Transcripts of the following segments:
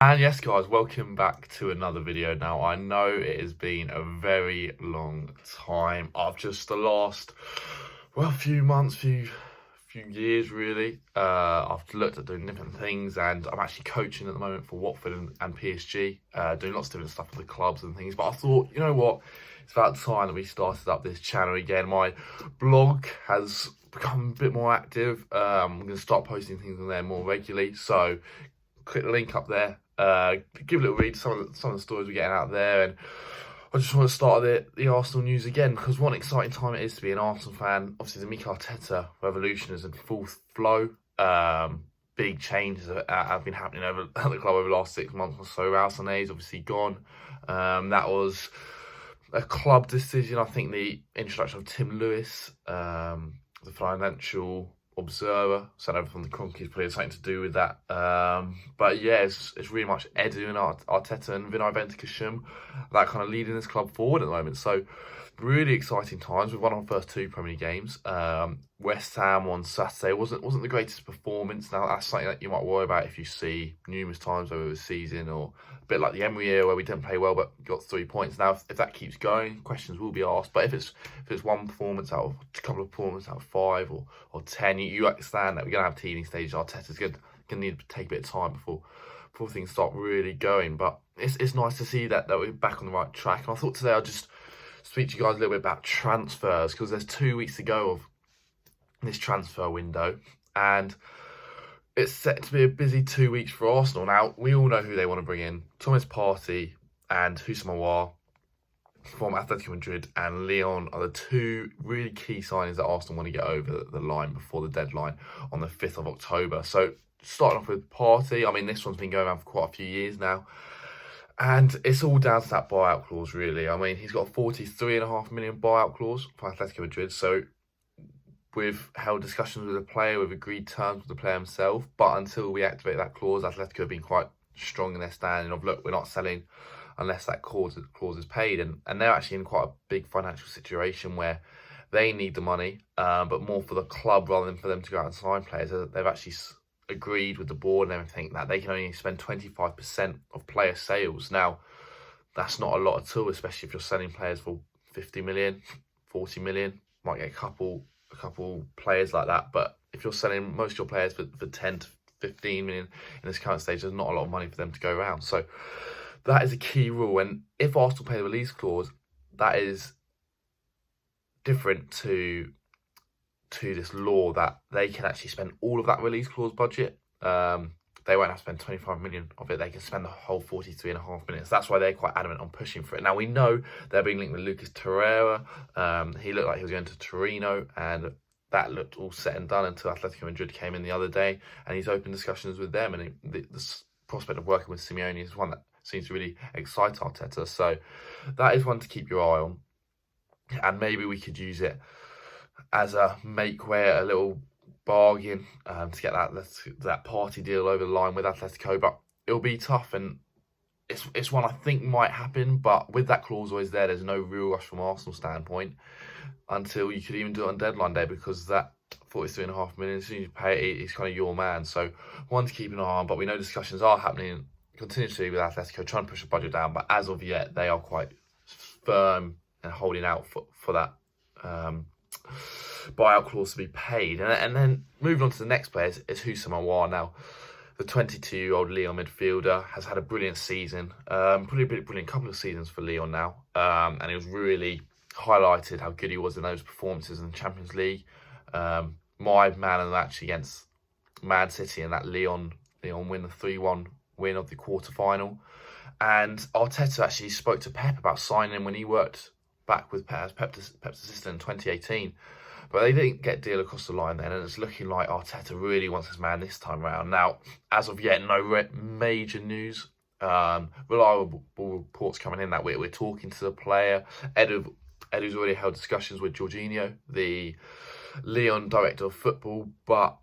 And yes, guys, welcome back to another video. Now, I know it has been a very long time. I've just the last, few months, few years really. I've looked at doing different things, and I'm actually coaching at the moment for Watford and PSG, doing lots of different stuff with the clubs and things. But I thought, you know what, it's about time that we started up this channel again. My blog has become a bit more active. I'm going to start posting things on there more regularly. So click the link up there. Give a little read some of the stories we're getting out there, and I just want to start the Arsenal news again because what an exciting time it is to be an Arsenal fan. Obviously, the Mikel Arteta revolution is in full flow. Big changes have been happening over at the club over the last 6 months or so. Raul Sanés obviously gone. That was a club decision. I think the introduction of Tim Lewis, the financial observer, sent over from the Kroenkes, probably had something to do with that. But yeah, it's really much Edu and Arteta and Vinai Ventukasham that kind of leading this club forward at the moment. So really exciting times. We've won our first two Premier League games. West Ham on Saturday wasn't the greatest performance. Now that's something that you might worry about if you see numerous times over the season, or a bit like the Emery year where we didn't play well but got 3 points. Now if that keeps going, questions will be asked. But if it's one performance out of a couple of performances out of 5 or 10, you understand that we're gonna have teething stages. Arteta's gonna need to take a bit of time before things start really going. But it's nice to see that we're back on the right track. And I thought today I'd just speak to you guys a little bit about transfers, because there's 2 weeks to go of this transfer window, and it's set to be a busy 2 weeks for Arsenal. Now, we all know who they want to bring in. Thomas Partey and Houssem Aouar from Atletico Madrid and Lyon are the two really key signings that Arsenal want to get over the line before the deadline on the 5th of October. So, starting off with Partey, I mean, this one's been going on for quite a few years now. And it's all down to that buyout clause, really. I mean, he's got a 43.5 million buyout clause for Atletico Madrid. So we've held discussions with the player, we've agreed terms with the player himself. But until we activate that clause, Atletico have been quite strong in their standing of, look, we're not selling unless that clause is paid. And they're actually in quite a big financial situation where they need the money, but more for the club rather than for them to go out and sign players. They've actually agreed with the board and everything that they can only spend 25% of player sales. Now, that's not a lot at all, especially if you're selling players for 50 million, 40 million. Might get a couple players like that, but if you're selling most of your players for 10 to 15 million in this current stage, there's not a lot of money for them to go around. So that is a key rule. And if Arsenal pay the release clause, that is different to this law that they can actually spend all of that release clause budget. They won't have to spend 25 million of it. They can spend the whole 43.5 million. So that's why they're quite adamant on pushing for it. Now, we know they're being linked with Lucas Torreira. He looked like he was going to Torino, and that looked all set and done until Atletico Madrid came in the other day, and he's opened discussions with them. And the prospect of working with Simeone is one that seems to really excite Arteta. So that is one to keep your eye on. And maybe we could use it as a a little bargain to get that Partey deal over the line with Atletico. But it'll be tough, and it's one I think might happen. But with that clause always there's no real rush from Arsenal standpoint until you could even do it on deadline day, because that 43.5 million, as soon as you pay it, it's kind of your man. So one to keep an eye on. But we know discussions are happening continuously with Atletico, trying to push the budget down. But as of yet, they are quite firm and holding out for that buyout clause to be paid. And then moving on to the next player is Houssem Aouar. Now, the 22-year-old Lyon midfielder has had a brilliant season, pretty brilliant couple of seasons for Lyon now, and he was really highlighted how good he was in those performances in the Champions League. My man of the match against Man City and that Lyon win, the 3-1 win of the quarter-final. And Arteta actually spoke to Pep about signing him when he worked back with Pep as Pep's assistant in 2018. But they didn't get deal across the line then, and it's looking like Arteta really wants his man this time around. Now, as of yet, no major news. Reliable reports coming in that we're talking to the player. Edu's already held discussions with Jorginho, the Lyon director of football, but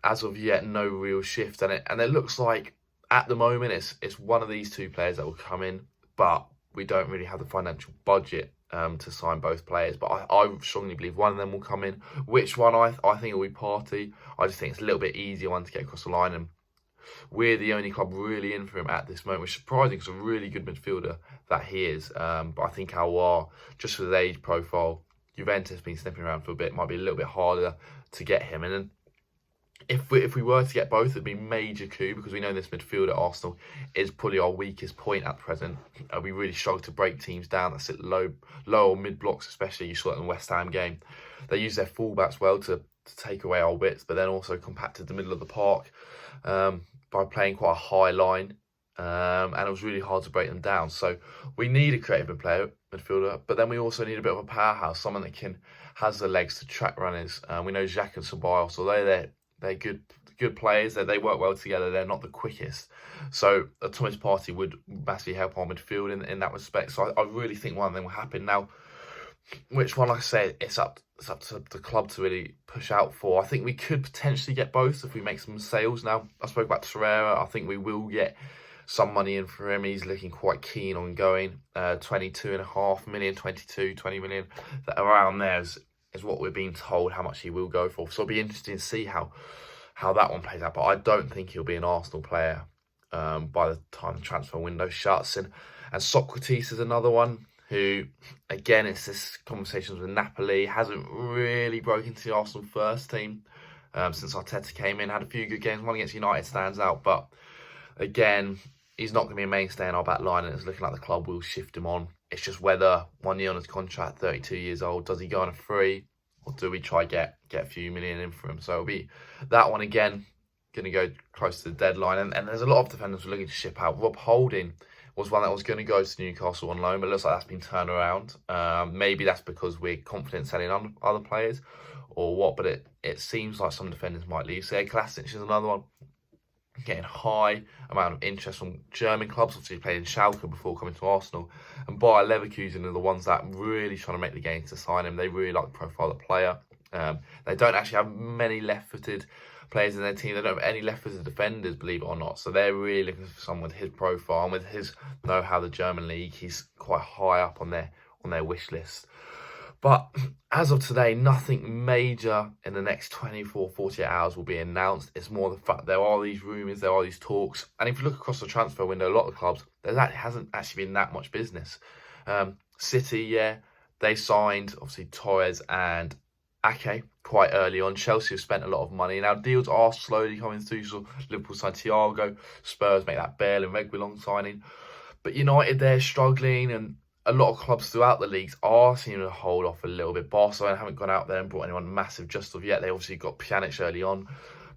as of yet, no real shift. And it looks like at the moment it's one of these two players that will come in, but we don't really have the financial budget to sign both players. But I strongly believe one of them will come in. Which one? I think it will be Partey. I just think it's a little bit easier one to get across the line, and we're the only club really in for him at this moment, which is surprising because a really good midfielder that he is. But I think Aouar, just for his age profile, Juventus been sniffing around for a bit, might be a little bit harder to get him. And then if we were to get both, it'd be a major coup, because we know this midfield at Arsenal is probably our weakest point at present. We really struggle to break teams down that sit low or mid blocks, especially. You saw that in the West Ham game. They use their fullbacks well to take away our width, but then also compacted the middle of the park by playing quite a high line. And it was really hard to break them down. So we need a creative midfielder, but then we also need a bit of a powerhouse, someone that has the legs to track runners. We know Xhaka and Ceballos, although they're good players, they work well together, they're not the quickest. So Thomas Partey would massively help our midfield in that respect. So I really think one of them will happen. Now, which one, like I say, it's up to the club to really push out for. I think we could potentially get both if we make some sales. Now, I spoke about Torreira. I think we will get some money in for him. He's looking quite keen on going. 22.5 million, 20 million, that around there is what we're being told how much he will go for. So it'll be interesting to see how that one plays out. But I don't think he'll be an Arsenal player by the time the transfer window shuts. And Socrates is another one who, again, it's this conversations with Napoli, hasn't really broken into the Arsenal first team since Arteta came in. Had a few good games, one against United stands out, but again, he's not going to be a mainstay in our back line, and it's looking like the club will shift him on. It's just whether 1 year on his contract, 32 years old, does he go on a free, or do we try get a few million in for him? So it'll be that one again, going to go close to the deadline. And there's a lot of defenders we're looking to ship out. Rob Holding was one that was going to go to Newcastle on loan, but it looks like that's been turned around. Maybe that's because we're confident selling on other players or what, but it seems like some defenders might leave. So Klasic is another one, getting high amount of interest from German clubs. Obviously, he played in Schalke before coming to Arsenal. And Bayer Leverkusen are the ones that really trying to make the game to sign him. They really like the profile of the player. They don't actually have many left-footed players in their team. They don't have any left-footed defenders, believe it or not. So they're really looking for someone with his profile and with his know-how of the German league. He's quite high up on their wish list. But as of today, nothing major in the next 24, 48 hours will be announced. It's more the fact there are these rumours, there are these talks. And if you look across the transfer window, a lot of clubs, hasn't actually been that much business. City, yeah, they signed, obviously, Torres and Ake quite early on. Chelsea have spent a lot of money. Now, deals are slowly coming through. So Liverpool signed Thiago, Spurs make that Bale and Reguilon signing. But United, they're struggling, and a lot of clubs throughout the leagues are seeming to hold off a little bit. Barcelona haven't gone out there and brought anyone massive just of yet. They obviously got Pjanic early on,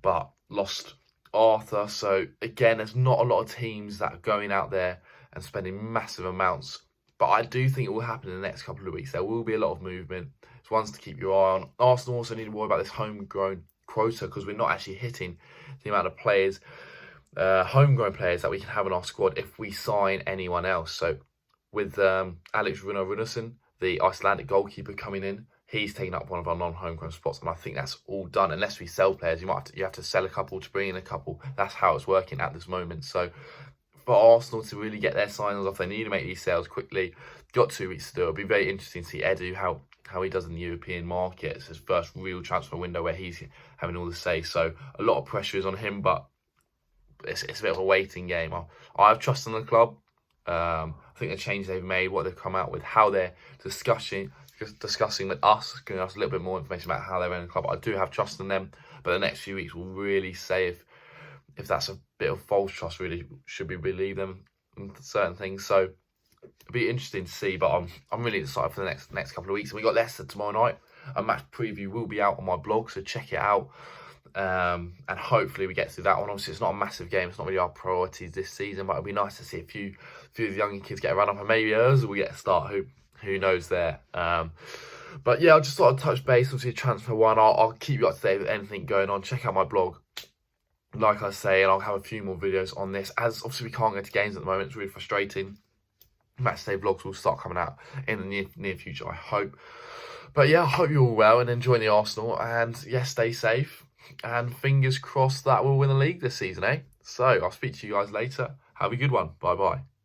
but lost Arthur. So again, there's not a lot of teams that are going out there and spending massive amounts. But I do think it will happen in the next couple of weeks. There will be a lot of movement. It's ones to keep your eye on. Arsenal also need to worry about this homegrown quota, because we're not actually hitting the amount of players, homegrown players, that we can have in our squad if we sign anyone else. So with Alex Runar-Runarsson, the Icelandic goalkeeper, coming in, he's taken up one of our non-homegrown spots, and I think that's all done. Unless we sell players, you have to sell a couple to bring in a couple. That's how it's working at this moment. So for Arsenal to really get their signings off, they need to make these sales quickly. Got 2 weeks to do. It'll be very interesting to see Edu how he does in the European market. It's his first real transfer window where he's having all the say. So a lot of pressure is on him, but it's a bit of a waiting game. I have trust in the club. I think the change they've made, what they've come out with, how they're discussing with us, giving us a little bit more information about how they're running the club. I do have trust in them, but the next few weeks will really say if that's a bit of false trust. Really, should we believe them in certain things? So it'll be interesting to see. But I'm really excited for the next couple of weeks. And we got Leicester tomorrow night. A match preview will be out on my blog, so check it out. And hopefully we get through that one. Obviously, it's not a massive game. It's not really our priorities this season, but it'll be nice to see a few of the younger kids get a run up, and maybe Ozil will get a start. Who knows there. But yeah, I just thought I'd touch base. Obviously, transfer one. I'll keep you up to date with anything going on. Check out my blog, like I say, and I'll have a few more videos on this. As obviously we can't go to games at the moment, it's really frustrating. Matchday vlogs will start coming out in the near future, I hope. But yeah, I hope you're all well and enjoying the Arsenal. And yeah, stay safe. And fingers crossed that we'll win the league this season, eh? So I'll speak to you guys later. Have a good one. Bye-bye.